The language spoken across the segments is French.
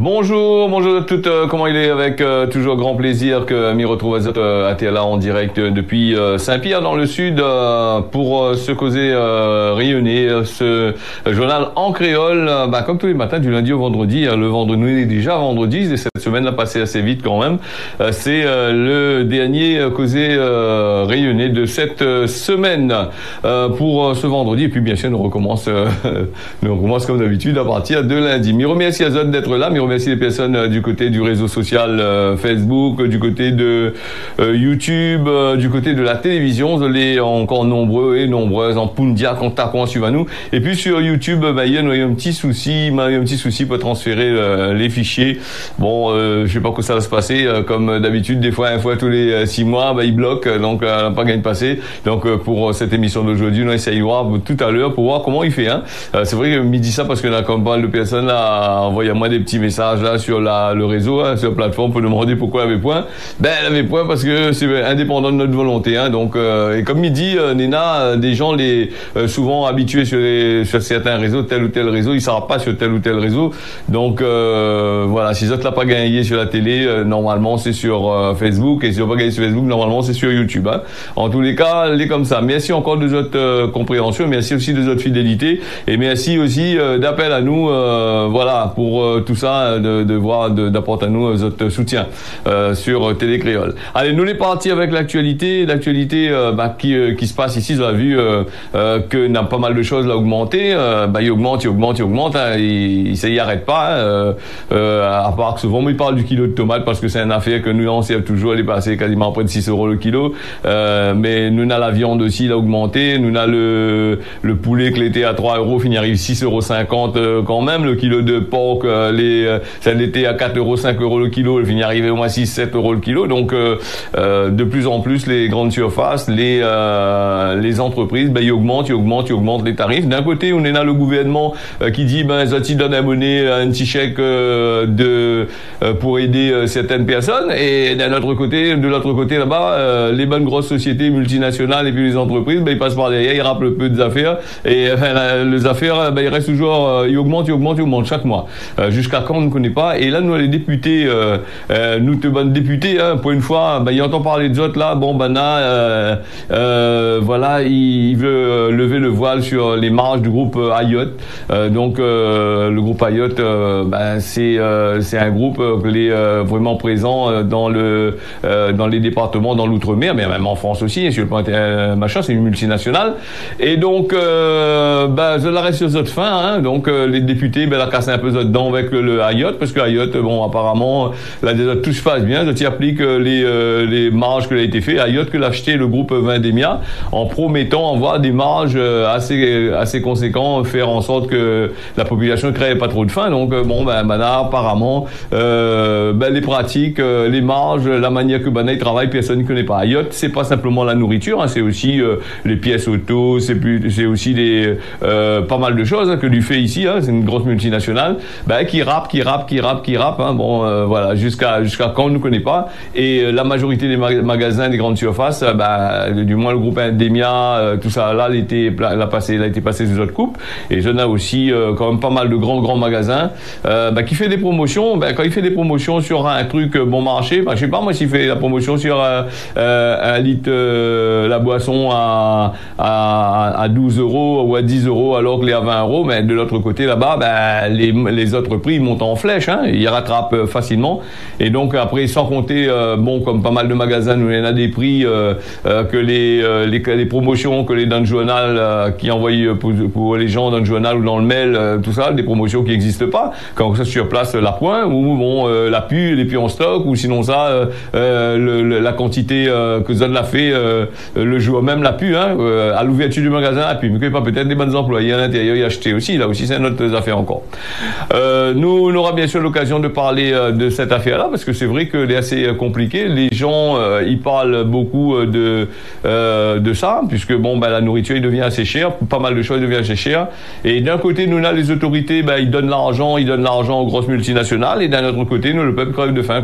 Bonjour, bonjour à toutes, comment il est avec toujours grand plaisir que m'y retrouve à TLA en direct depuis Saint-Pierre dans le sud pour se causer rayonner ce journal en créole, comme tous les matins du lundi au vendredi. Le vendredi, nous est déjà vendredi et cette semaine l'a passé assez vite quand même. C'est le dernier causé rayonné de cette semaine pour ce vendredi et puis bien sûr nous recommence comme d'habitude à partir de lundi. Me remercie à Zod d'être là. Remercie les personnes du côté du réseau social Facebook, du côté de YouTube, du côté de la télévision. Vous êtes encore nombreux et nombreuses en Pundia, en Takon, suivez nous. Et puis sur YouTube, il y a un petit souci pour transférer les fichiers. Bon, je sais pas comment ça va se passer. Comme d'habitude, des fois, une fois tous les 6 mois, il bloque, donc pas gain de passer. Donc pour cette émission d'aujourd'hui, on essaye de voir tout à l'heure pour voir comment il fait. C'est vrai que me dit ça parce que là, comme pas mal de personnes là, envoyé à moi des petits messages là sur le réseau, sur la plateforme pour nous demander pourquoi elle avait point. Elle avait point parce que c'est indépendant de notre volonté. Donc et comme il dit Nena, des gens souvent habitués sur certains réseaux, tel ou tel réseau, ils savent pas sur tel ou tel réseau. Donc voilà, si ça te l'a pas gagné sur la télé, normalement c'est sur Facebook, et si on pas gagné sur Facebook, normalement c'est sur YouTube. En tous les cas, elle est comme ça. Merci encore de votre compréhension, merci aussi de votre fidélité et merci aussi d'appel à nous, voilà, pour tout ça. D'apporter à nous votre soutien sur Télé Créole. Allez, nous les partis avec l'actualité qui se passe ici. Vous avez vu que n'a pas mal de choses là augmenté. Il augmente. Ça y arrête pas. À part que souvent il parle du kilo de tomates parce que c'est une affaire que nous on sait toujours, elle est passée quasiment près de 6 € le kilo. Mais nous a la viande aussi, il a augmenté. Nous a le poulet qui était à 3 €, il arrive 6,50 € quand même. Le kilo de porc, ça l'était à 4 €, 5 € le kilo, il finit arriver au moins 6, 7 € le kilo. Donc, de plus en plus, les grandes surfaces, les entreprises, ils augmentent les tarifs. D'un côté, on est là le gouvernement qui dit, ça donne un petit chèque pour aider certaines personnes. Et de l'autre côté là-bas, les bonnes grosses sociétés multinationales et puis les entreprises, ils passent par derrière, ils rappellent peu des affaires. Et les affaires, ils restent toujours, ils augmentent chaque mois. Jusqu'à quand on ne connaît pas. Et là, nous, les députés, députés, pour une fois, il entend parler de autres là. Voilà, il veut lever le voile sur les marges du groupe Ayotte. Donc, le groupe Ayotte, c'est un groupe vraiment présent dans les départements, dans l'outre-mer, mais même en France aussi. Sur le point c'est une multinationale. Et donc, je l'arrête sur cette fin. Donc, les députés, la cassent un peu dedans avec le Ayotte, parce que Ayotte, apparemment, là, tout se passe bien. Tu appliques les marges que l'a été fait. Ayotte que l'a acheté le groupe Vendémia en promettant avoir des marges assez conséquents, faire en sorte que la population ne crée pas trop de faim. Donc, apparemment, les pratiques, les marges, la manière que il travaille, personne ne connaît pas. Ayotte, c'est pas simplement la nourriture, c'est aussi les pièces auto, c'est aussi pas mal de choses que lui fait ici. C'est une grosse multinationale qui rappe. Voilà, jusqu'à quand on ne connaît pas. Et la majorité des magasins, des grandes surfaces, du moins le groupe Indemia, tout ça là, il a été passé sous autre coupe. Et j'en ai aussi quand même pas mal de grands magasins qui fait des promotions. Quand il fait des promotions sur un truc bon marché, je sais pas moi s'il fait la promotion sur un litre la boisson à 12 € ou à 10 € alors que les à 20 €, mais de l'autre côté là-bas, les autres prix montent en flèche, ils rattrapent facilement. Et donc après, sans compter, comme pas mal de magasins, nous il y en a des prix que les promotions que les dans le journal qui envoient pour les gens dans le journal ou dans le mail, tout ça, des promotions qui n'existent pas. Quand ça sur place la pointe ou la pu, les pu en stock, ou sinon ça la quantité que Zod l'a fait le jour même la pu, à l'ouverture du magasin la pu, mais pas peut-être des bonnes employés à l'intérieur y acheter aussi. Là aussi c'est une autre affaire encore. Nous on aura bien sûr l'occasion de parler de cette affaire-là parce que c'est vrai qu'elle est assez compliquée. Les gens ils parlent beaucoup de ça puisque la nourriture il devient assez cher, pas mal de choses devient assez cher. Et d'un côté nous là les autorités ils donnent l'argent aux grosses multinationales et d'un autre côté nous le peuple crève de faim.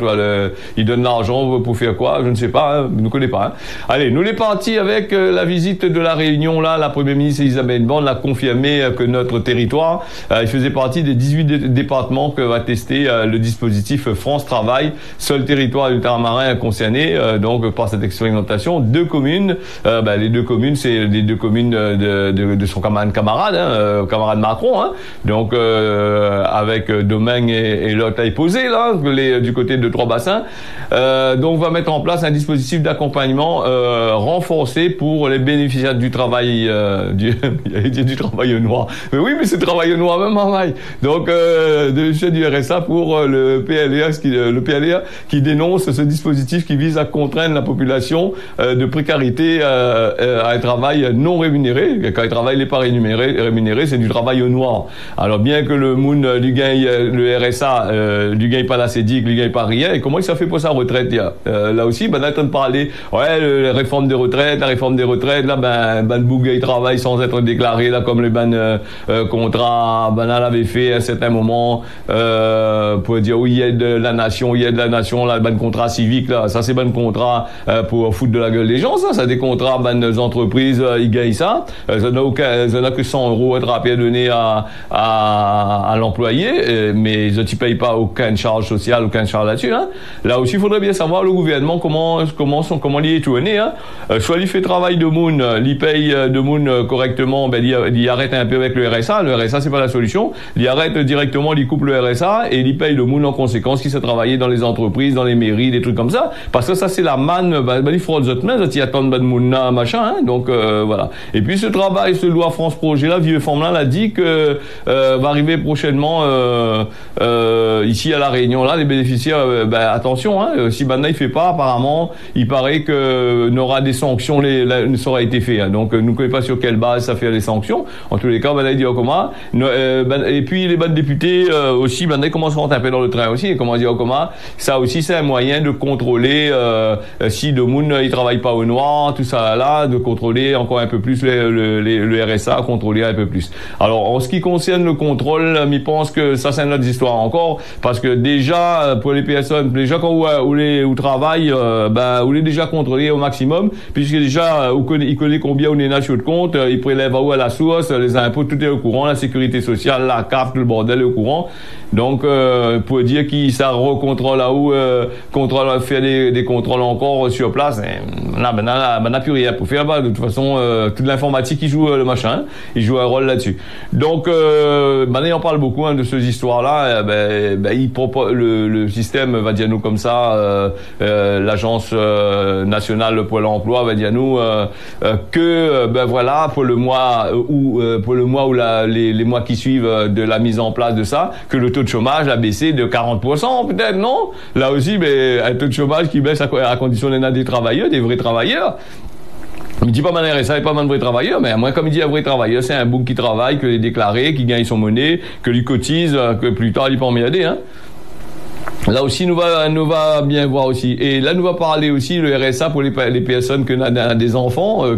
Ils donnent l'argent pour faire quoi? Je ne sais pas, nous ne connaît pas. Allez, nous les partis avec la visite de la Réunion là, la première ministre Elisabeth Borne l'a confirmé que notre territoire il faisait partie des 18 départements que va tester le dispositif France Travail, seul territoire ultramarin concerné donc par cette expérimentation. Deux communes, les deux communes, c'est les deux communes de son camarade, camarade Macron, hein, donc avec Domingue et l'autre posé là, du côté de Trois-Bassins. Donc va mettre en place un dispositif d'accompagnement renforcé pour les bénéficiaires du travail du travail noir. Mais oui, mais c'est travail noir même en maille. Donc du RSA pour le PLA qui dénonce ce dispositif qui vise à contraindre la population de précarité à un travail non rémunéré. Quand il travail n'est pas rémunéré, c'est du travail au noir. Alors bien que le Moon lui gagne le RSA, lui gagne pas la CEDIC, lui gagne pas rien. Et comment il s'est fait pour sa retraite là aussi, on est en train de parler, la réforme des retraites, là, Bougay travaille sans être déclaré, là, comme les contrats, elle avait fait à un certain moment, pour dire, oui, il y a de la nation, là, contrat civique, là, ça, c'est contrat, pour foutre de la gueule les gens, ça, des contrats, entreprises, ils gagnent ça, ça n'a que 100 € être à donné à l'employé, mais ils ne payent pas aucune charge sociale, aucune charge là-dessus, hein. Là aussi, il faudrait bien savoir le gouvernement comment il est tourné, hein. Soit il fait travail de Moon, il paye de Moon correctement, il arrête un peu avec le RSA. Le RSA, c'est pas la solution. Il arrête directement, il coupe le RSA et il paye le Moon en conséquence qui s'est travaillé dans les entreprises, dans les mairies, des trucs comme ça. Parce que ça, c'est la manne, il faut d'autres mains, il attend de Moon, machin, hein. Donc, voilà. Et puis, ce loi France Projet là, vieux forme là, a dit que, va arriver prochainement, ici à La Réunion, là, les bénéficiaires, attention, hein, si maintenant il fait pas, apparemment, il paraît que n'aura des sanctions, ça aura été fait, hein. Donc, nous ne connaissons pas sur quelle base ça fait les sanctions. En tous les cas, il dit comment. Et puis, les bonnes députés, aussi, ils commencent à taper dans le train aussi. Et comment dire comment. Ça aussi, c'est un moyen de contrôler, si de Moon, il travaille pas au noir, tout ça là, de contrôler encore un peu plus le RSA, contrôler un peu plus. Alors, en ce qui concerne le contrôle, je pense que ça, c'est une autre histoire encore, parce que déjà, pour les personnes, déjà quand vous travaillez, vous les déjà contrôlé au maximum, puisque déjà, il connaît combien on est national de compte, il prélève à la source, les impôts, tout est au courant, la sécurité sociale, la CAF, tout le bordel est au courant. Donc, pour dire qu'il ça recontrôle là-haut, faire des contrôles encore sur place, n'a plus rien pour faire. De toute façon, toute l'informatique, il joue le machin, il joue un rôle là-dessus. Donc, on parle beaucoup de ces histoires-là. Il propose le système, va dire nous comme ça, l'agence nationale pour l'emploi, va dire nous que voilà pour le mois ou les mois qui suivent de la mise en place de ça, que le taux de chômage a baissé de 40%, peut-être, non? Là aussi, un taux de chômage qui baisse à condition d'être des travailleurs, des vrais travailleurs. Il dit pas mal RSA et pas mal de vrais travailleurs, mais moi, comme il dit un vrai travailleur, c'est un bouc qui travaille, que les déclaré, qui gagne son monnaie, que lui cotise, que plus tard, il peut en m'aider, hein. Là aussi, nous va bien voir aussi. Et là, nous va parler aussi le RSA pour les personnes qui ont des enfants, ou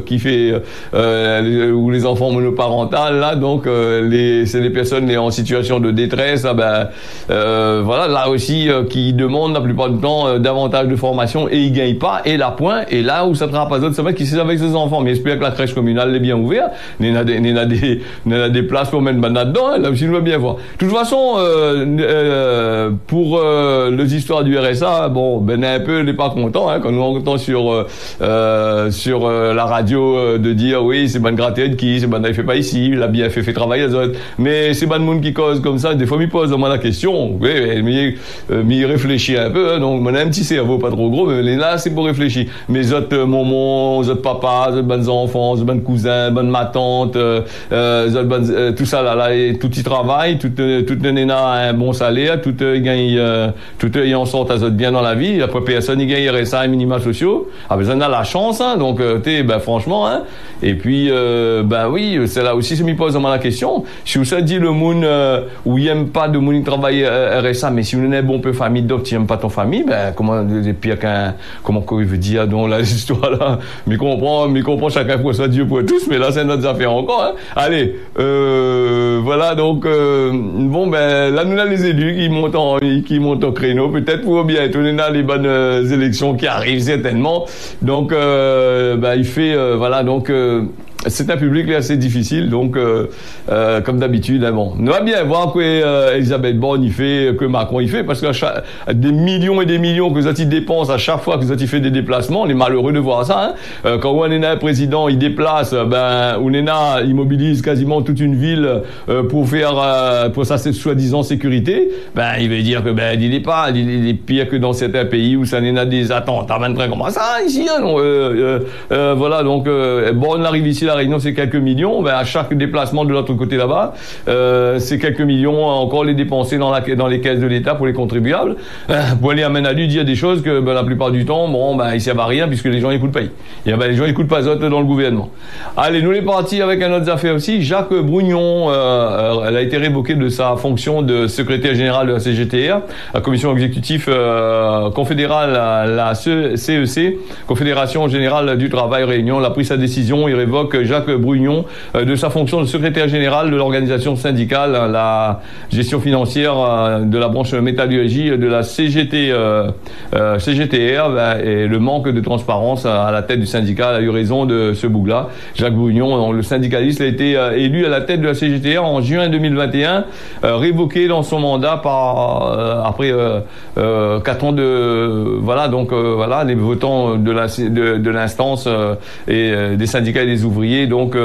les enfants monoparentales, là. Donc, c'est des personnes en situation de détresse, voilà, là aussi, qui demandent la plupart du temps davantage de formation et ils gagnent pas. Et la point, et là où ça travaille pas d'autres, c'est vrai qu'ils sont avec ses enfants. Mais j'espère que la crèche communale est bien ouverte. Il y a des places pour mettre là-dedans, hein. Là aussi, nous va bien voir. De toute façon, pour les histoires du RSA, un peu n'est pas content, hein, quand nous entend sur la radio de dire oui, c'est bonne gratter de qui, c'est bonne il fait pas ici, il a bien fait travailler les autres, mais c'est bonne monde qui cause comme ça, des fois il pose au moins la question, oui, mais il réfléchit un peu, hein, donc on a un petit cerveau pas trop gros, mais là c'est pour réfléchir. Mais autres moments, autres papas, autres bonnes enfants, autres bonnes cousins, bonnes ma tante, tout ça là, et tout y travaille, tout le néna a un bon salaire, tout gagne tout y en sortent à bien dans la vie. Après personne y gagne RSA et minima sociaux. On a la chance, hein, donc franchement, hein. Et puis oui, c'est là aussi, je me pose la question. Si vous dit le monde où il aime pas de monde qui travaille RSA, mais si vous n'avez bon peu famille d'autres qui n'aiment pas ton famille, comment c'est pire comment il veut dire donc là l'histoire là. Mais comprend chacun pour ça, Dieu pour tous, mais là c'est notre affaire encore, hein. Allez, voilà donc là nous avons les élus qui montent au créneau, peut-être pour bientôt on a les bonnes élections qui arrivent certainement. Donc il fait voilà donc c'est un public là, assez difficile, donc comme d'habitude, hein, bon, on va bien voir que Elisabeth Borne y fait, que Macron y fait, parce que des millions et des millions que ça y dépense à chaque fois que ça y fait des déplacements, on est malheureux de voir ça. Hein. Quand on est un président, il déplace, il mobilise quasiment toute une ville pour faire pour sa soi-disant sécurité. Il veut dire que il est pire que dans certains pays où ça n'est des attentats, comment ça ici. Hein, non, voilà, donc Borne arrive ici, la Réunion, c'est quelques millions. À chaque déplacement de l'autre côté là-bas, c'est quelques millions encore les dépenser dans les caisses de l'État pour les contribuables. Pour aller amener à lui dire des choses que la plupart du temps, ils servent à rien puisque les gens écoutent pas. Les gens écoutent pas autres dans le gouvernement. Allez, nous les partis avec un autre affaire aussi. Jacques Brugnon, elle a été révoquée de sa fonction de secrétaire général de la CGTR, la commission exécutive confédérale, la CEC, Confédération générale du travail Réunion, a pris sa décision. Il révoque Jacques Brugnon de sa fonction de secrétaire général de l'organisation syndicale, la gestion financière de la branche métallurgie de la CGTR, et le manque de transparence à la tête du syndicat a eu raison de ce bout-là. Jacques Brugnon, le syndicaliste, a été élu à la tête de la CGTR en juin 2021, révoqué dans son mandat après 4 ans les votants de l'instance et des syndicats et des ouvriers, donc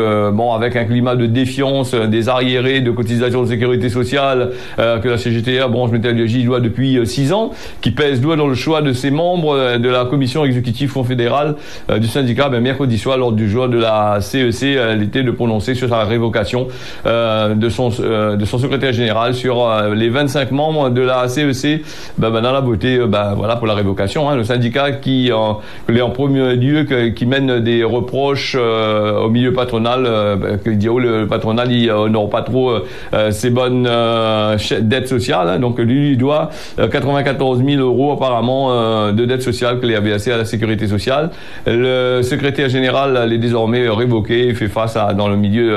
avec un climat de défiance, des arriérés de cotisations de sécurité sociale que la CGTR, branche métallurgie, doit depuis 6 ans, qui pèse lourd dans le choix de ses membres de la commission exécutive confédérale du syndicat. Mercredi soir, lors du jour de la CEC, elle était de prononcer sur sa révocation de son secrétaire général sur les 25 membres de la CEC. Dans la beauté, pour la révocation, le syndicat qui en premier lieu qui mène des reproches au milieu patronal, le patronal il honore pas trop ses bonnes dettes sociales, donc lui il doit 94 000 € apparemment de dettes sociales qu'il avait versées à la sécurité sociale. Le secrétaire général est désormais révoqué, il fait face dans le milieu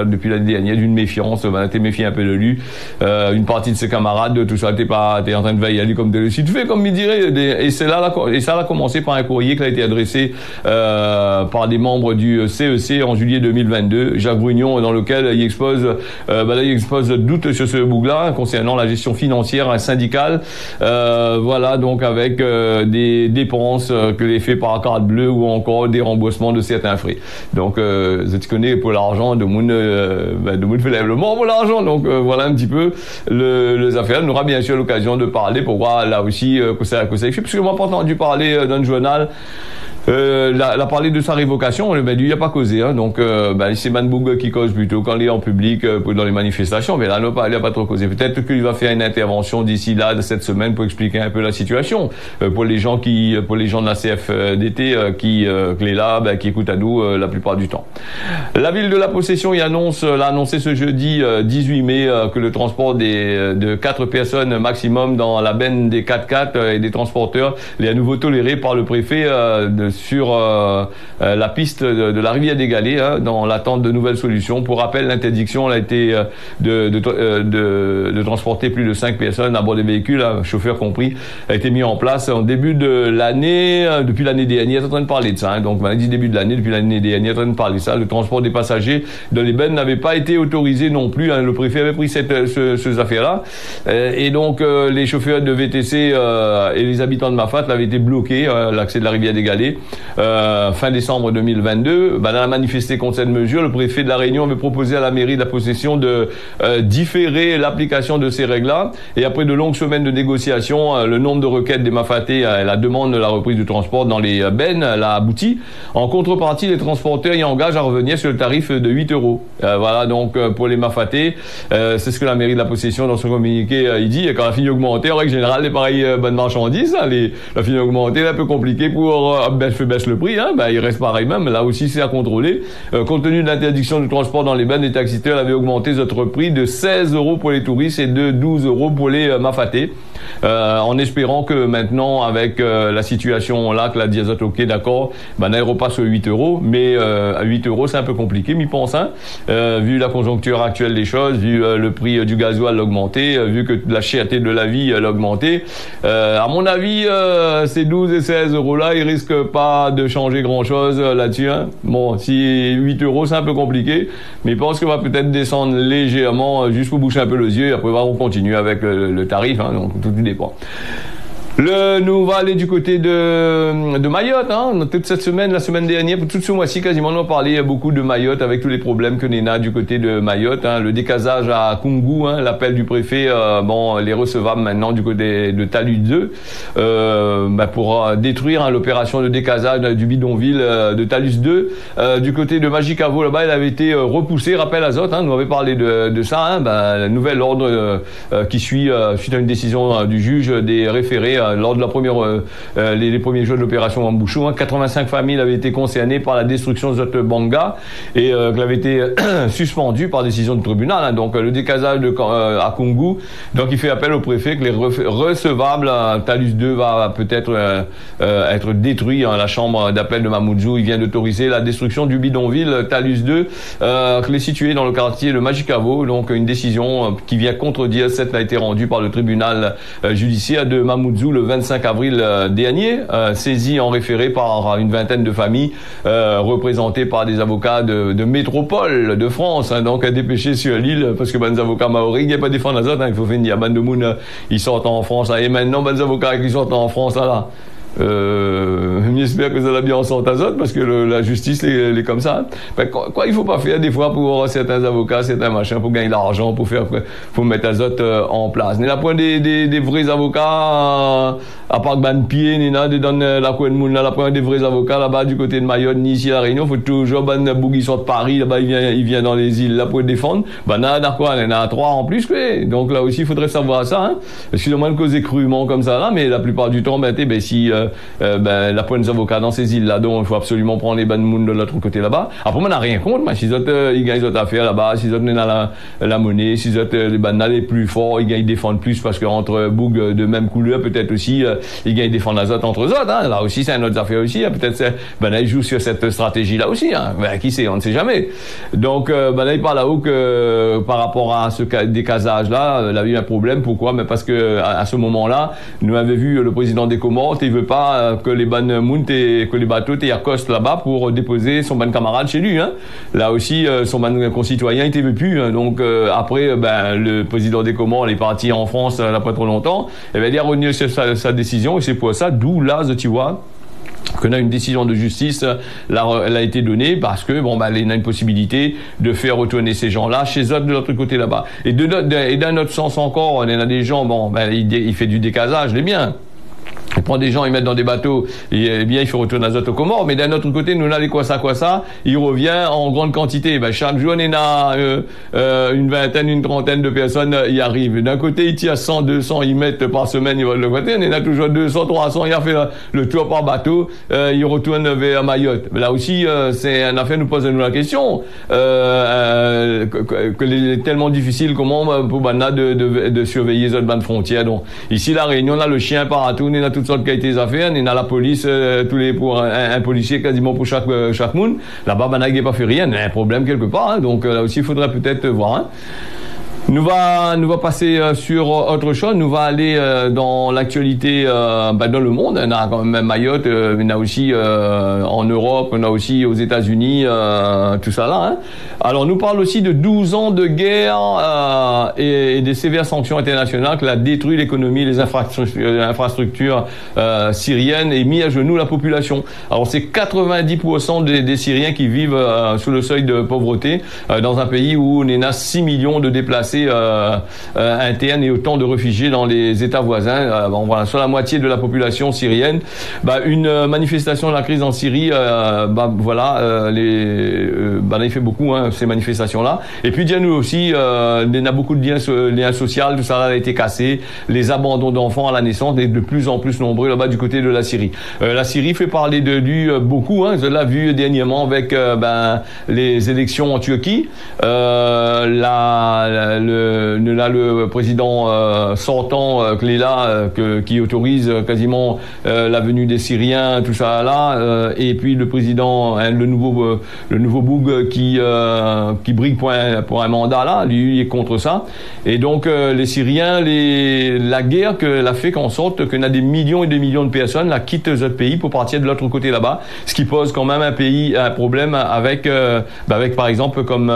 depuis l'année dernière d'une méfiance, t'es méfié un peu de lui, une partie de ses camarades, tout ça, t'es en train de veiller à lui comme de le sud fait, comme il dirait, et ça a commencé par un courrier qui a été adressé par des membres du CEC en juillet 2022, Jacques Brugnon, dans lequel il expose doute sur ce bout-là concernant la gestion financière syndicale, donc avec des dépenses que les fait par carte bleue ou encore des remboursements de certains frais. Donc, tu connais pour l'argent, de monde fait lève le mort pour l'argent. Donc, voilà un petit peu les affaires. On aura bien sûr l'occasion de parler pour voir là aussi que ça fait. Parce que moi, pas entendu parler d'un journal. La parler de sa révocation, lui, il n'a pas causé, donc c'est Manboug qui cause plutôt quand il est en public dans les manifestations, mais là il n'a pas trop causé. Peut-être qu'il va faire une intervention d'ici là de cette semaine pour expliquer un peu la situation pour les gens de la CFDT qui est là, qui écoutent à nous la plupart du temps. La ville de la Possession l'a annoncé ce jeudi 18 mai que le transport de 4 personnes maximum dans la benne des 4x4 et des transporteurs est à nouveau toléré par le préfet sur la piste de la rivière des Galets, dans l'attente de nouvelles solutions. Pour rappel, l'interdiction a été de transporter plus de 5 personnes à bord des véhicules, chauffeur compris, a été mis en place en début de l'année, depuis l'année dernière, on est en train de parler de ça. Donc, on a dit début de l'année, depuis l'année dernière, on est en train de parler de ça. Le transport des passagers dans les bennes n'avait pas été autorisé non plus. Le préfet avait pris ces affaires-là. Et donc, les chauffeurs de VTC et les habitants de Mafate avaient été bloqués, l'accès de la rivière des Galets. Fin décembre 2022, on a manifesté contre cette mesure. Le préfet de la Réunion avait proposé à la mairie de la Possession de différer l'application de ces règles-là. Et après de longues semaines de négociations, le nombre de requêtes des Mafatais, la demande de la reprise du transport dans les bennes, l'a abouti. En contrepartie, les transporteurs y engagent à revenir sur le tarif de 8 €. Voilà, donc pour les Mafatais, c'est ce que la mairie de la Possession dans son communiqué il dit. Et quand la fini augmentée, en règle générale, les pareilles bonnes marchandises, la fini augmentée, c'est un peu compliqué pour baisse le prix, il reste pareil même. Là aussi, c'est à contrôler. Compte tenu de l'interdiction du transport dans les bennes, les taxiteurs avaient augmenté notre prix de 16 € pour les touristes et de 12 € pour les Mafatais. En espérant que maintenant, avec la situation là, que la diazote, ok, d'accord, elle repasse aux 8 €, mais à 8 € c'est un peu compliqué, m'y pense, vu la conjoncture actuelle des choses, vu le prix du gasoil augmenté, vu que la cherté de la vie l'a augmenté. À mon avis, ces 12 et 16 € là, ils risquent pas pas de changer grand-chose là-dessus. Hein. Bon, si 8 euros, c'est un peu compliqué, mais il pense qu'on va peut-être descendre légèrement juste pour boucher un peu les yeux et après on continue avec le tarif, hein, donc tout dépend. Nous va aller du côté de Mayotte, hein. Toute cette semaine, la semaine dernière, tout ce mois-ci, quasiment, on a parlé beaucoup de Mayotte avec tous les problèmes que l'on a du côté de Mayotte, hein. Le décasage à Koungou, hein, l'appel du préfet, les recevables maintenant du côté de Talus 2, pour détruire, hein, l'opération de décasage du bidonville de Talus 2. Du côté de Magicavo, là-bas, il avait été repoussé, rappel azote, hein, nous avait parlé de ça, hein, le nouvel ordre qui suit suite à une décision du juge des référés lors de la première, les premiers jours de l'opération Wambushu, hein, 85 familles avaient été concernées par la destruction de Zote Banga et qui avait été suspendu par décision du tribunal. Hein, donc le décasage à Koungou, donc il fait appel au préfet que les recevables Talus 2 va peut-être être détruit. Hein, la chambre d'appel de Mamoudzou, il vient d'autoriser la destruction du bidonville Talus 2 qui est situé dans le quartier de Magicavo. Donc une décision qui vient contredire celle a été rendue par le tribunal judiciaire de Mamoudzou le 25 avril dernier, saisi en référé par une vingtaine de familles représentées par des avocats de métropole de France, hein, donc dépêchés sur l'île parce que les avocats maoris, il n'y a pas de défendre les autres, hein, il faut finir. Ben de moun, ils sortent en France, hein, et maintenant les avocats qui sortent en France là. J'espère que ça va bien en sorte azote parce que la justice est comme ça. Ben, quoi il faut pas faire des fois pour certains avocats, certains machins pour gagner de l'argent, pour mettre azote en place. Mais la point des vrais avocats, à part que ban pied, nina de dans la coin de monde là, la point des vrais avocats là-bas du côté de Mayotte, ni ici à la Réunion, faut toujours ban bougui sort de Paris là-bas, il vient dans les îles là pour défendre. Ben quoi, il y en a 3 en plus quoi. Donc là aussi il faudrait savoir ça, hein. Excusez-moi de causer crûment comme ça là, mais la plupart du temps si la pointe des avocats dans ces îles là, donc il faut absolument prendre les bonnes mounes de l'autre côté là-bas. Après on n'a rien contre, mais si ils gagnent d'autres affaires là-bas, si ils ont la monnaie, si les banales les plus forts, ils défendent plus parce que entre bougs de même couleur peut-être aussi ils gagnent défendre les autres entre eux autres, hein. Là aussi c'est une autre affaire aussi, hein. Peut-être ils jouent sur cette stratégie là aussi, hein. Qui sait, on ne sait jamais. Donc là il parle là-haut que par rapport à ce décasage là, il a eu un problème. Pourquoi? Mais parce que à ce moment-là, nous avait vu le président des Comores, il veut pas que les bonnes mount et que les bateaux accostent là-bas pour déposer son bon camarade chez lui, hein. Là aussi son bon concitoyen il veut plus, hein. Donc après le président des Comores est parti en France là pas trop longtemps, et il a revenu sur sa décision, et c'est pour ça d'où là tu vois qu'on a une décision de justice, là, elle a été donnée parce que il y a une possibilité de faire retourner ces gens-là chez eux de l'autre côté là-bas. Et d'un autre sens encore, il y en a des gens, il fait du décasage, les biens. Il prend des gens, ils mettent dans des bateaux, et bien il faut retourner l'azote aux Comores, mais d'un autre côté, nous on a les quoi ça, il revient en grande quantité. Chaque jour, on a une vingtaine, une trentaine de personnes y arrivent. D'un côté, il tire 100, 200, ils mettent par semaine, ils vont de l'autre côté, on en a toujours 200, 300, il a fait le tour par bateau, il retourne vers Mayotte. Mais là aussi, c'est une affaire, nous posons la question, que c'est tellement difficile comment pour Bana de surveiller les autres bandes frontières. Donc, ici, la Réunion, on a le chien partout, on a toutes sortes de qualités des affaires, on a la police, pour un policier quasiment pour chaque monde. Là-bas, il n'a pas fait rien, il y a un problème quelque part, hein. Donc là aussi, il faudrait peut-être voir, hein. Nous va passer sur autre chose. Nous va aller dans l'actualité dans le monde. On a quand même Mayotte, on a aussi en Europe, on a aussi aux États-Unis, tout ça là, hein. Alors nous parle aussi de 12 ans de guerre et des sévères sanctions internationales qui a détruit l'économie, les infrastructures syriennes et mis à genoux la population. Alors c'est 90% des Syriens qui vivent sous le seuil de pauvreté dans un pays où on a 6 millions de déplacés internes et autant de réfugiés dans les États voisins. Voilà, sur la moitié de la population syrienne. Une manifestation de la crise en Syrie, il fait beaucoup, hein, ces manifestations-là. Et puis, nous aussi, il y a beaucoup de liens sociaux, tout ça a été cassé, les abandons d'enfants à la naissance est de plus en plus nombreux là-bas du côté de la Syrie. La Syrie fait parler de lui beaucoup, hein, je l'ai vu dernièrement avec les élections en Turquie. le président sortant qui autorise quasiment la venue des Syriens, tout ça là, et puis le président, le nouveau Boug qui brigue pour un mandat là, lui il est contre ça. Et donc les Syriens, la guerre l'a fait qu'en sorte qu'on a des millions et des millions de personnes là quittent notre pays pour partir de l'autre côté là-bas, ce qui pose quand même un problème avec par exemple comme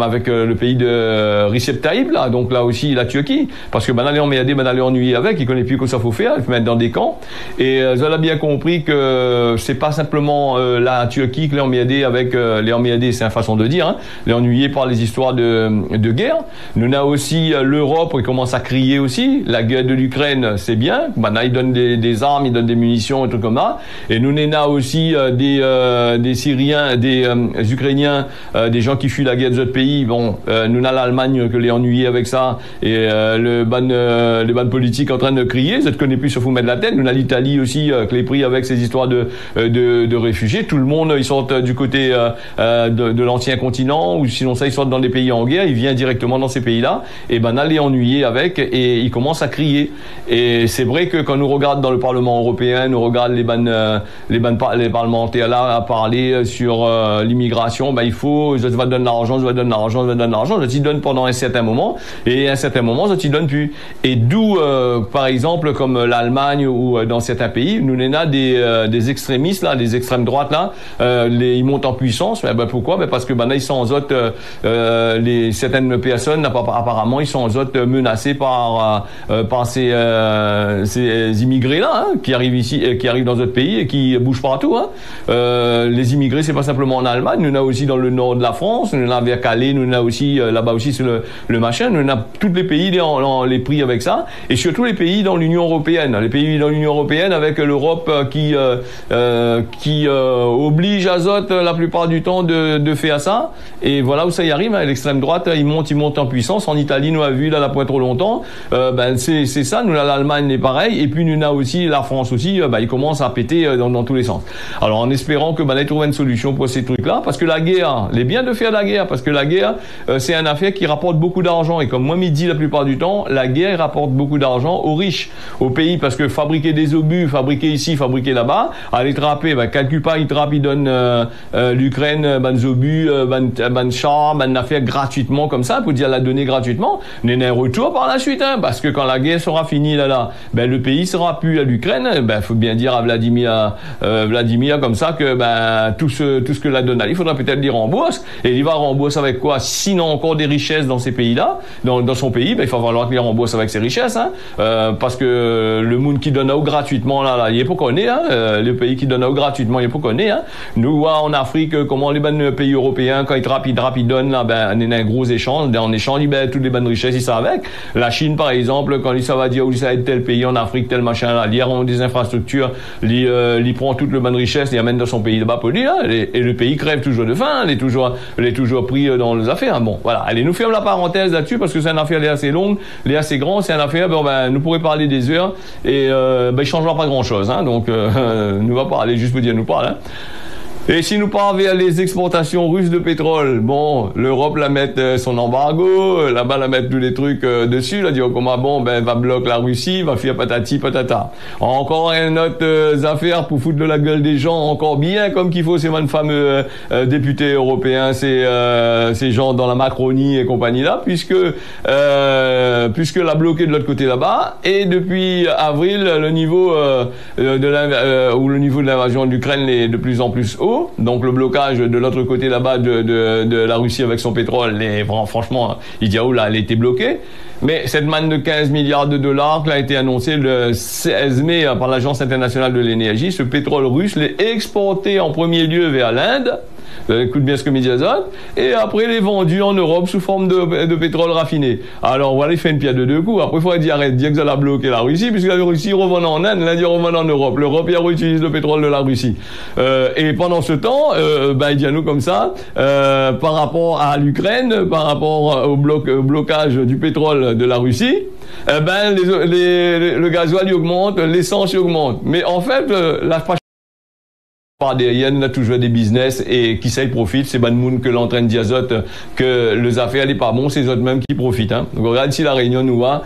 avec le pays de Recep Tayyip là, donc là aussi la Turquie, parce que aller emmerder, aller ennuyer avec, il connaît plus que ça faut faire, il faut mettre dans des camps. Et elle a bien compris que c'est pas simplement la Turquie qui l'a emmerdé avec les emmerder, c'est une façon de dire, hein, les ennuyer par les histoires de guerre. Nous a aussi l'Europe qui commence à crier aussi, la guerre de l'Ukraine c'est bien, là ils donnent des armes, ils donnent des munitions et tout comme ça. Et nous a aussi des Syriens, des Ukrainiens, des gens qui fuient la guerre de notre pays. Bon, nous a l'Allemagne que les ennuyés avec ça, et les bandes politiques en train de crier, ça ne connaît plus se fout mettre la tête. Nous a l'Italie aussi que les pris avec ces histoires de réfugiés. Tout le monde ils sortent du côté de l'ancien continent, ou sinon ça ils sortent dans des pays en guerre, ils viennent directement dans ces pays-là, et là les ennuyés avec, et ils commencent à crier. Et c'est vrai que quand nous regarde dans le Parlement européen, nous regarde les parlementaires là à parler sur l'immigration, il faut, je va donner l'argent, je t'y donne pendant un certain moment, et à un certain moment, je t'y donne plus. Et d'où, par exemple, comme l'Allemagne ou dans certains pays, nous n'en a des extrémistes là, des extrêmes droites là, ils montent en puissance. Pourquoi? Parce que là ils sont en autres, certaines personnes apparemment ils sont en autres menacés par ces immigrés là, hein, qui arrivent ici, qui arrivent dans notre pays et qui bougent partout. Hein. Les immigrés, c'est pas simplement en Allemagne, nous en a aussi dans le nord de la France, nous en a vers Calais, nous en a aussi là-bas aussi sur le machin, nous en a tous les pays les pris avec ça, et surtout les pays dans l'Union européenne. Les pays dans l'Union européenne avec l'Europe qui oblige Azote la plupart du temps de faire ça, et voilà où ça y arrive. Hein. L'extrême droite, il monte en puissance. En Italie, nous a vu là pas trop longtemps. C'est ça. Nous l'Allemagne est pareil, et puis nous a aussi la France aussi. Il commence à péter dans tous les sens. Alors en espérant que elle trouve une solution pour ces trucs-là, parce que la guerre, les bien de faire la guerre, parce que la guerre c'est une affaire qui rapporte beaucoup d'argent, et comme moi me dit la plupart du temps, la guerre rapporte beaucoup d'argent aux riches, aux pays, parce que fabriquer des obus, fabriquer ici, fabriquer là-bas, aller trapper, calcule pas, il trappe, il donne l'Ukraine, des obus, des chars, des affaires gratuitement comme ça, pour dire la donner gratuitement, n'est un retour par la suite, hein, parce que quand la guerre sera finie là, le pays sera plus à l'Ukraine, faut bien dire à Vladimir comme ça que tout ce que la donne, il faudra peut-être dire rembourse, et il va rembourser avec quoi? Sinon encore des richesses dans ces pays-là, dans son pays, il va falloir qu'il rembourse avec ses richesses, hein, parce que le monde qui donne gratuitement là, il est pas connu, hein, le pays qui donne gratuitement, il est pas connu, hein. Nous en Afrique, comment les bonnes pays européens quand ils donnent là, on a un gros échange, en échange toutes les bonnes richesses ils sont avec. La Chine par exemple, quand ça va dire où ça aide tel pays en Afrique, tel machin là, ils ont des infrastructures, ils prend toute le bonne richesse, ils amènent dans son pays là-bas pour lui là, et le pays crève toujours de faim, il est toujours pris dans les affaires. Bon, voilà, allez, nous fermons la parenthèse là-dessus parce que c'est une affaire assez longue, assez grande, c'est une affaire, nous pourrions parler des heures, et il changera pas grand-chose, hein, donc nous va parler juste pour dire nous parle, hein. Et si nous parlons vers les exportations russes de pétrole, bon, l'Europe la met son embargo, là-bas la met tous les trucs dessus, là, dit comment va bloquer la Russie, va faire patati patata. Encore une autre affaire pour foutre de la gueule des gens, encore bien comme qu'il faut, ces fameux députés européens, ces gens dans la Macronie et compagnie là, puisque l'a bloqué de l'autre côté là-bas, et depuis avril, le niveau le niveau de l'invasion de l'Ukraine est de plus en plus haut. Donc le blocage de l'autre côté là-bas de la Russie avec son pétrole, franchement, il dit là, elle a été bloquée. Mais cette manne de 15 milliards de dollars qui a été annoncée le 16 mai par l'Agence internationale de l'énergie, ce pétrole russe l'est exporté en premier lieu vers l'Inde. Écoute bien ce que me dit Azote, et après il est vendu en Europe sous forme de pétrole raffiné. Alors voilà, il fait une pierre de deux coups. Après il faut dire arrête, dire que ça a bloqué la Russie, puisque la Russie revend en Inde, l'Inde revend en Europe. L'Europe il réutilise le pétrole de la Russie. Et pendant ce temps, il dit à nous comme ça, par rapport à l'Ukraine, par rapport au blocage du pétrole de la Russie, le gasoil il augmente, l'essence il augmente. Mais en fait, la par derrière, nous avons toujours des business et qui ça y profite, c'est bon monde que l'entraîne diazote que les affaires n'est pas bon, c'est eux mêmes qui profitent. Hein. Donc regarde si la Réunion nous va,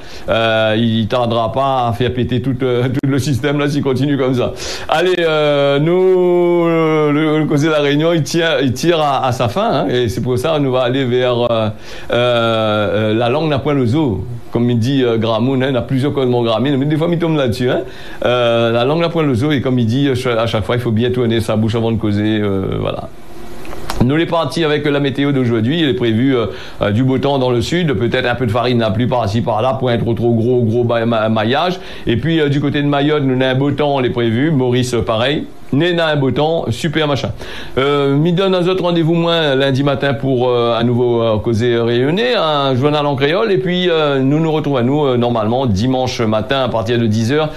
il tardera pas à faire péter tout le système là s'il continue comme ça. Allez, nous le cause de la Réunion, il tire à sa fin hein, et c'est pour ça nous va aller vers la langue n'a point le zoo. Comme il dit Gramoun, hein, il y a plusieurs codements Gramoun, mais des fois il tombe là-dessus. Hein. La langue n'a point le zoo et comme il dit à chaque fois, il faut bien tourner sa bouche avant de causer, voilà. Nous les partis avec la météo d'aujourd'hui, il est prévu du beau temps dans le sud, peut-être un peu de farine la pluie par-ci par-là pour être trop gros maillage. Et puis du côté de Mayotte, nous avons un beau temps, il est prévu. Maurice, pareil. Néna un beau temps, super machin. M'y donne un autre rendez-vous moins lundi matin pour à nouveau causer rayonner, un journal en créole et puis nous retrouvons à nous normalement dimanche matin à partir de 10h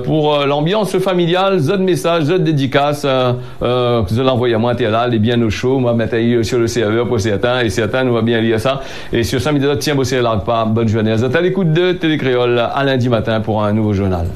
pour l'ambiance familiale, zone message, zone dédicace, je l'envoie à moi là, les bien au chaud, moi mettre sur le serveur pour certains et certains nous va bien lire ça et sur ça tiens bosser là pas bonne journée. Vous êtes à l'écoute de Télé Créole à lundi matin pour un nouveau journal.